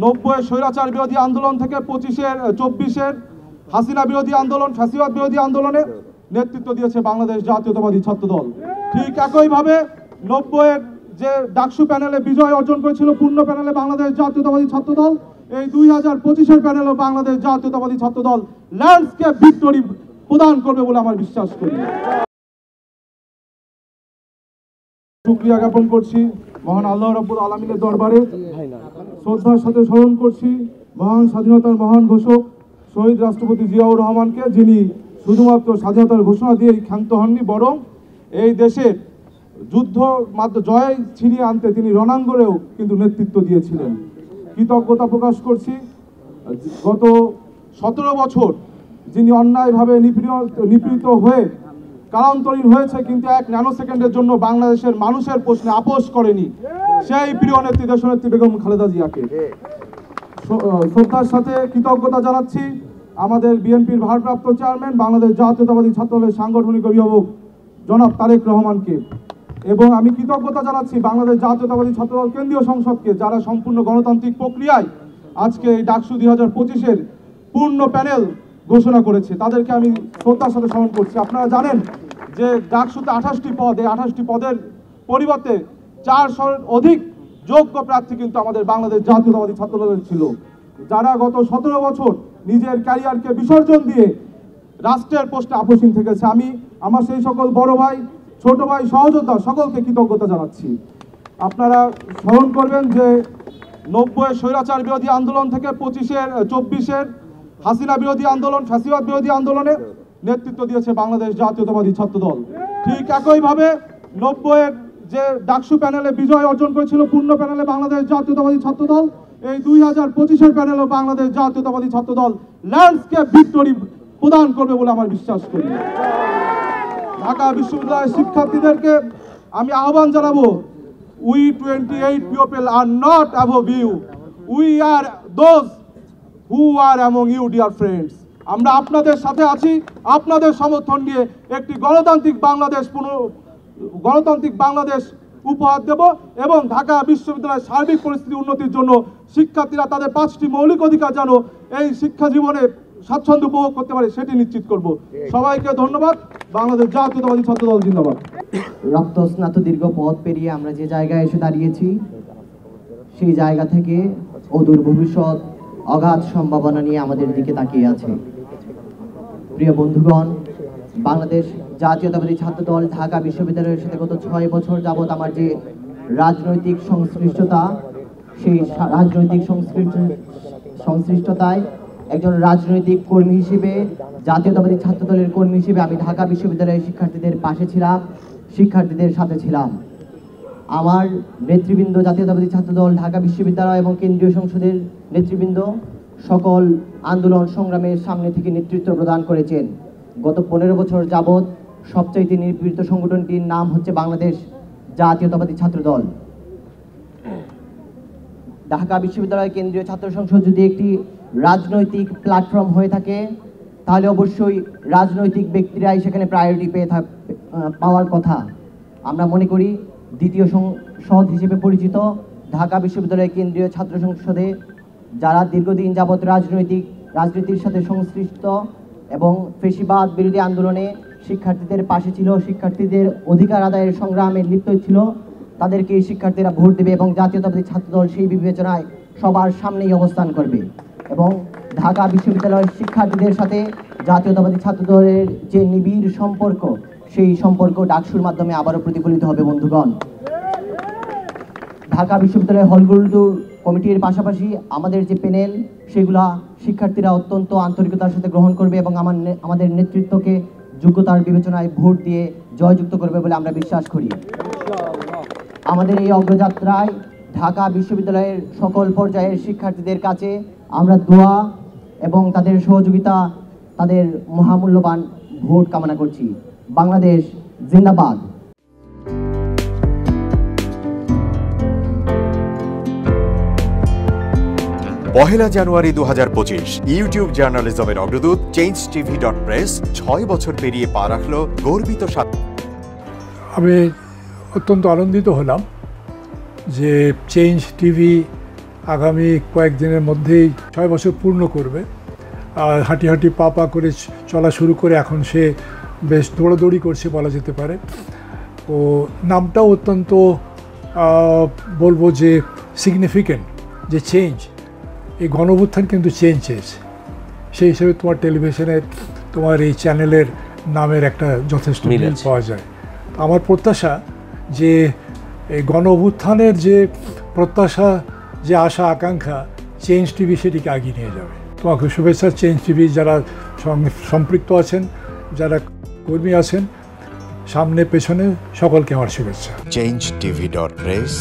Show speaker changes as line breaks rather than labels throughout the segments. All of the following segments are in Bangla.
90 স্বৈরাচার বিরোধী আন্দোলন থেকে 24-এর হাসিনা বিরোধী আন্দোলন, ফ্যাসিবাদ বিরোধী আন্দোলনে নেতৃত্ব দিয়েছে বাংলাদেশ জাতীয়তাবাদী ছাত্রদল। ঠিক একইভাবে 90-এর যে ডাকসু প্যানেলে বিজয় অর্জন করেছিল পূর্ণ প্যানেলে বাংলাদেশ জাতীয়তাবাদী ছাত্রদল, এই 2025-এর প্যানেলও বাংলাদেশ জাতীয়তাবাদী ছাত্রদল ল্যান্ডস্কেপ ভিক্টরি প্রদান করবে বলে আমার বিশ্বাস করি। শুকরিয়া জ্ঞাপন করছি মহান আল্লাহ রাব্বুল আলামিনের দরবারে, শ্রদ্ধার সাথে স্মরণ করছি মহান স্বাধীনতার মহান ঘোষক শহীদ রাষ্ট্রপতি জিয়াউর রহমানকে, যিনি শুধুমাত্র স্বাধীনতার ঘোষণা দিয়েই ক্ষান্ত হননি, বরং এই দেশের যুদ্ধ মাত্র জয় ছিনিয়ে আনতে তিনি রণাঙ্গনেও কিন্তু নেতৃত্ব দিয়েছিলেন। কৃতজ্ঞতা প্রকাশ করছি গত 17 বছর যিনি অন্যায়ভাবে নিপীড়িত হয়ে কারান্তরীণ হয়েছে, কিন্তু 1 ন্যানো সেকেন্ডের জন্য বাংলাদেশের মানুষের প্রশ্নে আপোষ করেনি, সেই প্রিয় নেত্রী দেশনেত্রী বেগম খালেদা জিয়াকে। শ্রদ্ধার সাথে কৃতজ্ঞতা জানাচ্ছি আমাদের বিএনপির ভারপ্রাপ্ত চেয়ারম্যান, বাংলাদেশ জাতীয়তাবাদী ছাত্রদলের সাংগঠনিক অভিভাবক জনাব তারেক রহমানকে, এবং আমি কৃতজ্ঞতা জানাচ্ছি বাংলাদেশ জাতীয়তাবাদী ছাত্রদল কেন্দ্রীয় সংসদকে, যারা সম্পূর্ণ গণতান্ত্রিক প্রক্রিয়ায় আজকে এই ডাকসু 2025-এর পূর্ণ প্যানেল ঘোষণা করেছে। তাদেরকে আমি শ্রদ্ধার সাথে স্মরণ করছি। আপনারা জানেন যে ডাকসুতে 28টি পদ, এই 28টি পদের পরিবর্তে 400-র অধিক যোগ্য প্রার্থী কিন্তু আমাদের বাংলাদেশ জাতীয়তাবাদী ছাত্রদলের ছিল, যারা গত 17 বছর নিজের ক্যারিয়ারকে বিসর্জন দিয়ে রাষ্ট্রের প্রশ্নে আপোষহীন থেকেছে। আমি আমার সেই সকল বড় ভাই, ছোট ভাই, সহযোদ্ধা সকলকে কৃতজ্ঞতা জানাচ্ছি। আপনারা স্মরণ করবেন যে 90 স্বৈরাচার বিরোধী আন্দোলন থেকে 24-এর হাসিনা বিরোধী আন্দোলন, ফ্যাসিবাদ বিরোধী আন্দোলনে নেতৃত্ব দিয়েছে বাংলাদেশ জাতীয়তাবাদী ছাত্রদল। ঠিক একইভাবে 90-এর যে ডাকসু প্যানেলে বিজয় অর্জন করেছিল পূর্ণ প্যানেলে বাংলাদেশ জাতীয়তাবাদী ছাত্রদল, এই 2025-এর প্যানেলও বাংলাদেশ জাতীয়তাবাদী ছাত্রদল ল্যান্ডস্কেপ ভিক্টরি প্রদান করবে বলে আমার বিশ্বাস করি। ঢাকা বিশ্ববিদ্যালয়ের শিক্ষার্থীদেরকে আমি আহ্বান জানাবো, we 28 people are not above you, we are those who are among you dear friends। আমরা আপনাদের সাথে আছি, আপনাদের সমর্থন নিয়ে একটি গণতান্ত্রিক বাংলাদেশ উপহার দেব, এবং ঢাকা বিশ্ববিদ্যালয়ের সার্বিক পরিস্থিতি উন্নতির জন্য শিক্ষার্থীরা তাদের 5টি মৌলিক অধিকার যেন এই শিক্ষা জীবনে স্বাচ্ছন্দ্য উপভোগ করতে পারে সেটি নিশ্চিত করব। সবাইকে ধন্যবাদ। বাংলাদেশ জাতীয়তাবাদী ছাত্রদল জিন্দাবাদ।
রক্তস্নাত দীর্ঘ পথ পেরিয়ে আমরা যে জায়গায় এসে দাঁড়িয়েছি, সেই জায়গা থেকে অদূর ভবিষ্যৎ অগাধ সম্ভাবনা নিয়ে আমাদের দিকে তাকিয়ে আছে। প্রিয় বন্ধুগণ, বাংলাদেশ জাতীয়তাবাদী ছাত্রদল ঢাকা বিশ্ববিদ্যালয়ের সাথে গত 6 বছর যাবৎ আমার যে রাজনৈতিক সংশ্লিষ্টতা, সেই রাজনৈতিক সংশ্লিষ্টতায় একজন রাজনৈতিক কর্মী হিসেবে, জাতীয়তাবাদী ছাত্রদলের কর্মী হিসেবে আমি ঢাকা বিশ্ববিদ্যালয়ের শিক্ষার্থীদের পাশে ছিলাম, শিক্ষার্থীদের সাথে ছিলাম। আমার নেতৃবৃন্দ, জাতীয়তাবাদী ছাত্রদল ঢাকা বিশ্ববিদ্যালয় এবং কেন্দ্রীয় সংসদের নেতৃবৃন্দ সকল আন্দোলন সংগ্রামের সামনে থেকে নেতৃত্ব প্রদান করেছেন। গত 15 বছর যাবৎ সবচাইতে নিপীড়িত সংগঠনটির নাম হচ্ছে বাংলাদেশ জাতীয়তাবাদী ছাত্রদল। ঢাকা বিশ্ববিদ্যালয় কেন্দ্রীয় ছাত্র সংসদ যদি একটি রাজনৈতিক প্ল্যাটফর্ম হয়ে থাকে, তাহলে অবশ্যই রাজনৈতিক ব্যক্তিরাই সেখানে প্রায়োরিটি পাওয়ার কথা। আমরা মনে করি দ্বিতীয় সংসদ হিসেবে পরিচিত ঢাকা বিশ্ববিদ্যালয় কেন্দ্রীয় ছাত্র সংসদে যারা দীর্ঘদিন যাবৎ রাজনীতির সাথে সংশ্লিষ্ট এবং ফ্যাসিবাদ বিরোধী আন্দোলনে শিক্ষার্থীদের পাশে ছিল, শিক্ষার্থীদের অধিকার আদায়ের সংগ্রামে লিপ্ত ছিল, তাদেরকে শিক্ষার্থীরা ভোট দেবে এবং জাতীয়তাবাদী ছাত্রদল সেই বিবেচনায় সবার সামনেই অবস্থান করবে। এবং ঢাকা বিশ্ববিদ্যালয়ের শিক্ষার্থীদের সাথে জাতীয়তাবাদী ছাত্রদলের যে নিবিড় সম্পর্ক, সেই সম্পর্ক ডাকসুর মাধ্যমে আবারও প্রতিফলিত হবে। বন্ধুগণ, ঢাকা বিশ্ববিদ্যালয়ের হলগুলো কমিটির পাশাপাশি আমাদের যে প্যানেল, সেগুলা শিক্ষার্থীরা অত্যন্ত আন্তরিকতার সাথে গ্রহণ করবে এবং আমাদের নেতৃত্বকে যোগ্যতার বিবেচনায় ভোট দিয়ে জয়যুক্ত করবে বলে আমরা বিশ্বাস করি। আমাদের এই অগ্রযাত্রায় ঢাকা বিশ্ববিদ্যালয়ের সকল পর্যায়ের শিক্ষার্থীদের কাছে আমরা দোয়া এবং তাদের সহযোগিতা, তাদের মহামূল্যবান ভোট কামনা করছি। বাংলাদেশ জিন্দাবাদ।
পহেলা জানুয়ারি 2025 ইউটিউব জার্নালিজমের অগ্রদূত changetv.press 6 বছর পেরিয়ে পা রাখল গর্বিত সাথে।
আমি অত্যন্ত আনন্দিত হলাম যে চেঞ্জ টিভি আগামী কয়েকদিনের মধ্যেই 6 বছর পূর্ণ করবে। হাঁটি হাঁটি পা পা করে চলা শুরু করে এখন সে বেশ দৌড়াদৌড়ি করছে বলা যেতে পারে। ও নামটাও অত্যন্ত বলবো যে সিগনিফিক্যান্ট, যে চেঞ্জ, এই গণঅভ্যুত্থান কিন্তু চেঞ্জ চেয়েছে। সেই হিসেবে তোমার টেলিভিশনের, তোমার এই চ্যানেলের নামের একটা যথেষ্ট মিল পাওয়া যায়। আমার প্রত্যাশা যে এই গণঅভ্যুত্থানের যে প্রত্যাশা, যে আশা আকাঙ্ক্ষা, চেঞ্জ টিভি সেটিকে এগিয়ে নিয়ে যাবে। তোমাকে শুভেচ্ছা। চেঞ্জ টিভি যারা সম্পৃক্ত আছেন, যারা কর্মী আছেন, সামনে পেছনে সকলকে আমার শুভেচ্ছা।
changetv.press,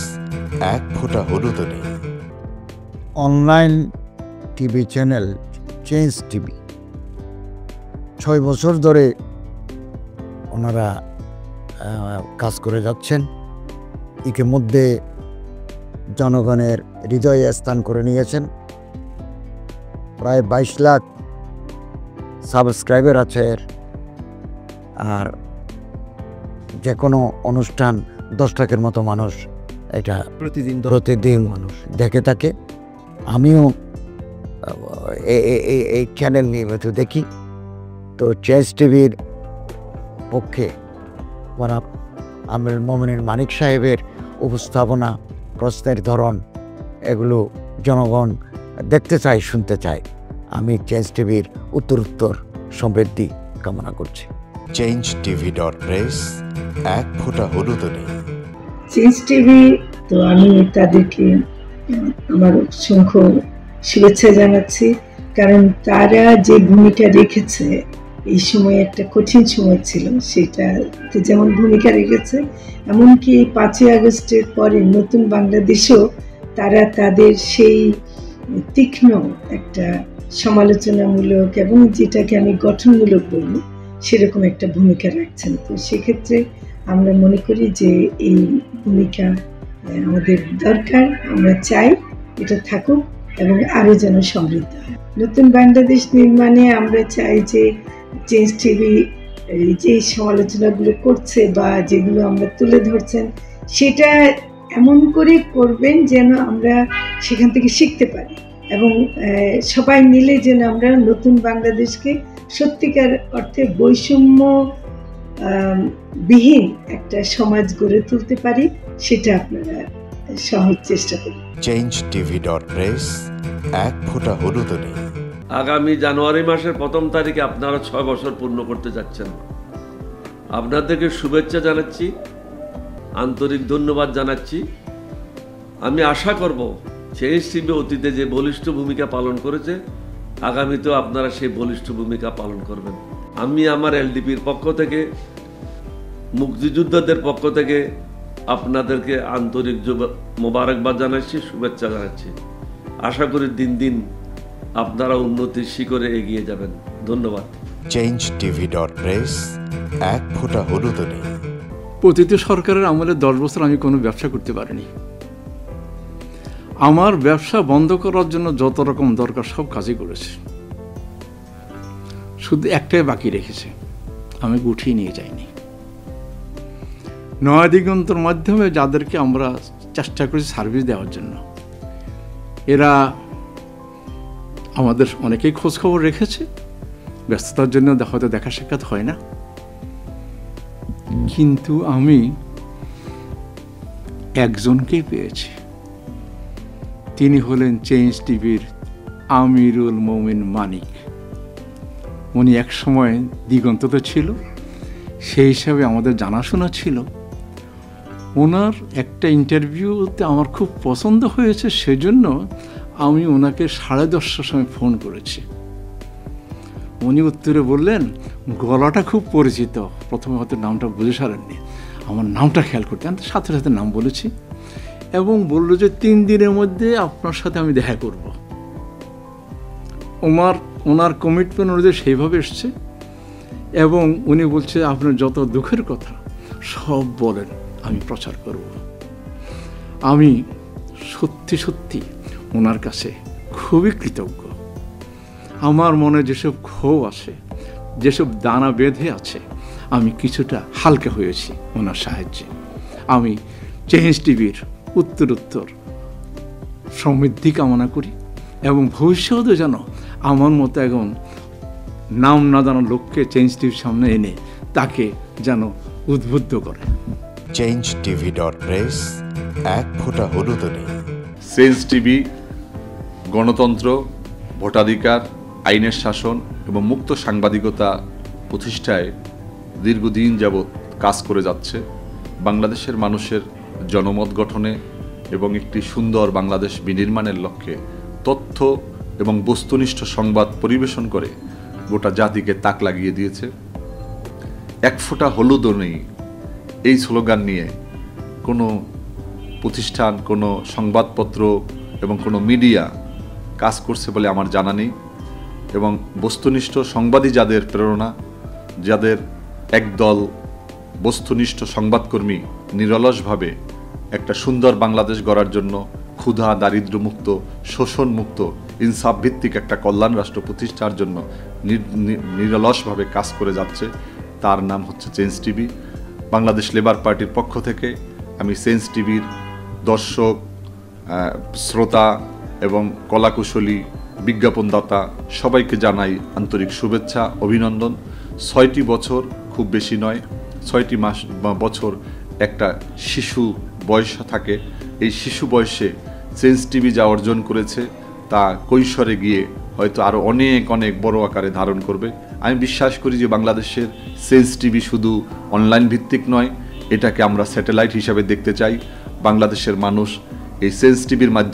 এক ফোঁটা হলুদও নেই।
Online TV channel change TV 6 বছর ধরে ওনারা কাজ করে যাচ্ছেন। ইতিমধ্যে জনগণের হৃদয়ে স্থান করে নিয়েছেন। প্রায় 22 লাখ সাবস্ক্রাইবার আছে। আর যে কোনো অনুষ্ঠান 10 লাখের মতো মানুষ এটা প্রতিদিন মানুষ দেখে থাকে। আমিও এই চ্যানেল নিয়মিত দেখি। তো চেঞ্জ টিভির পক্ষে আমির মোমিনুল মানিক সাহেবের উপস্থাপনা, প্রশ্নের ধরন, এগুলো জনগণ দেখতে চায়, শুনতে চায়। আমি চেঞ্জ টিভির উত্তরোত্তর সমৃদ্ধি কামনা করছি।
changetv.press, এক ফোঁটা হলুদও নেই।
চেঞ্জ টিভি, তো আমি তাদেরকে আমার অসংখ্য শুভেচ্ছা জানাচ্ছি, কারণ তারা যে ভূমিকা রেখেছে এই সময়, একটা কঠিন সময় ছিল, সেটাতে যেমন ভূমিকা রেখেছে, এমনকি 5ই আগস্টের পরে নতুন বাংলাদেশেও তারা তাদের সেই তীক্ষ্ণ একটা সমালোচনামূলক এবং যেটাকে আমি গঠনমূলক বলবো সেরকম একটা ভূমিকা রাখছেন। তো সেক্ষেত্রে আমরা মনে করি যে এই ভূমিকা আমাদের দরকার, আমরা চাই এটা থাকুক এবং আরও যেন সমৃদ্ধ হয়। নতুন বাংলাদেশ নির্মাণে আমরা চাই যে চেঞ্জ টিভি যে সমালোচনাগুলো করছে বা যেগুলো আমরা তুলে ধরছেন, সেটা এমন করে করবেন যেন আমরা সেখান থেকে শিখতে পারি এবং সবাই মিলে যেন আমরা নতুন বাংলাদেশকে সত্যিকার অর্থে বৈষম্য বিহীন একটা সমাজ গড়ে তুলতে পারি, সেটা আপনারা সহজ চেষ্টা করুন।
changetv.press, এক ফোঁটা হলুদও নেই।
আগামী জানুয়ারি মাসের 1 তারিখে আপনারা 6 বছর পূর্ণ করতে যাচ্ছেন। আপনাদেরকে শুভেচ্ছা জানাচ্ছি, আন্তরিক ধন্যবাদ জানাচ্ছি। আমি আশা করব চেঞ্জ টিভি অতীতে যে বলিষ্ঠ ভূমিকা পালন করেছে, আগামীতেও আপনারা সেই বলিষ্ঠ ভূমিকা পালন করবেন। আমি আমার এলডিপির পক্ষ থেকে, মুক্তিযোদ্ধাদের পক্ষ থেকে আপনাদেরকে আন্তরিক মোবারকবাদ জানাচ্ছি, শুভেচ্ছা জানাচ্ছি। আশা করি দিন দিন আপনারা উন্নতির শিখরে এগিয়ে যাবেন। ধন্যবাদ।
changetv.press, এক ফোঁটা হলুদও নেই।
প্রতিটি সরকারের আমলে 10 বছর আমি কোনো ব্যবসা করতে পারিনি। আমার ব্যবসা বন্ধ করার জন্য যত রকম দরকার সব কাজই করেছে, শুধু একটাই বাকি রেখেছে, আমি গুটিয়ে নিয়ে যাইনি। নয়া দিগন্তর মাধ্যমে যাদেরকে আমরা চেষ্টা করেছি সার্ভিস দেওয়ার জন্য, এরা আমাদের অনেকেই খোঁজখবর রেখেছে। ব্যস্ততার জন্য হয়তো দেখা সাক্ষাৎ হয় না, কিন্তু আমি একজনকেই পেয়েছি। তিনি হলেন চেঞ্জ টিভির আমিরুল মোমিন মানিক। উনি এক সময় দিগন্ততে ছিল, সেই হিসাবে আমাদের জানাশোনা ছিল। ওনার একটা ইন্টারভিউতে আমার খুব পছন্দ হয়েছে, সেজন্য আমি ওনাকে 10:30টার সময় ফোন করেছি। উনি উত্তরে বললেন, গলাটা খুব পরিচিত। প্রথমে হয়তো নামটা বুঝে সারেননি, আমার নামটা খেয়াল করতে, আমি সাথে সাথে নাম বলেছি এবং বলল যে 3 দিনের মধ্যে আপনার সাথে আমি দেখা করব। ওনার কমিটমেন্ট অনুযায়ী সেইভাবে এসছে এবং উনি বলছে আপনার যত দুঃখের কথা সব বলেন, আমি প্রচার করব। আমি সত্যি সত্যি ওনার কাছে খুবই কৃতজ্ঞ। আমার মনে যেসব ক্ষোভ আছে, যেসব দানা বেঁধে আছে, আমি কিছুটা হালকা হয়েছি ওনার সাহায্যে। আমি চেঞ্জ টিভির উত্তরোত্তর সমৃদ্ধি কামনা করি এবং ভবিষ্যতেও যেন আমার মতো একজন নাম না জানার লোককে চেঞ্জ টিভির সামনে এনে তাকে যেন উদ্বুদ্ধ করে।
changetv.press এক ফোঁটা হলুদ নেই।
চেঞ্জ টিভি গণতন্ত্র, ভোটাধিকার, আইনের শাসন এবং মুক্ত সাংবাদিকতা প্রতিষ্ঠায় দীর্ঘদিন যাবৎ কাজ করে যাচ্ছে। বাংলাদেশের মানুষের জনমত গঠনে এবং একটি সুন্দর বাংলাদেশ বিনির্মাণের লক্ষ্যে তথ্য এবং বস্তুনিষ্ঠ সংবাদ পরিবেশন করে গোটা জাতিকে তাক লাগিয়ে দিয়েছে। এক ফোঁটা হলুদও নেই এই স্লোগান নিয়ে কোনো প্রতিষ্ঠান, কোনো সংবাদপত্র এবং কোনো মিডিয়া কাজ করছে বলে আমার জানা নেই। এবং বস্তুনিষ্ঠ সংবাদই যাদের প্রেরণা, যাদের একদল বস্তুনিষ্ঠ সংবাদকর্মী নিরলসভাবে একটা সুন্দর বাংলাদেশ গড়ার জন্য ক্ষুধা, দারিদ্র্যমুক্ত, শোষণমুক্ত, ইনসাফ ভিত্তিক একটা কল্যাণ রাষ্ট্র প্রতিষ্ঠার জন্য নিরলসভাবে কাজ করে যাচ্ছে, তার নাম হচ্ছে চেঞ্জ টিভি। বাংলাদেশ লেবার পার্টির পক্ষ থেকে আমি চেঞ্জ টিভির দর্শক, শ্রোতা এবং কলাকুশলী, বিজ্ঞাপনদাতা সবাইকে জানাই আন্তরিক শুভেচ্ছা, অভিনন্দন। 6টি বছর খুব বেশি নয়, 6টি মাস বা বছর একটা শিশু বয়স থাকে। এই শিশু বয়সে চেঞ্জ টিভি যা অর্জন করেছে তা কৈশোরে গিয়ে হয়তো আরও অনেক অনেক বড় আকারে ধারণ করবে। আমি বিশ্বাস করি যে বাংলাদেশের চেঞ্জ টিভি শুধু অনলাইন ভিত্তিক নয়, এটাকে আমরা স্যাটেলাইট হিসাবে দেখতে চাই। বাংলাদেশের মানুষ এই চেঞ্জ টিভির মাধ্যমে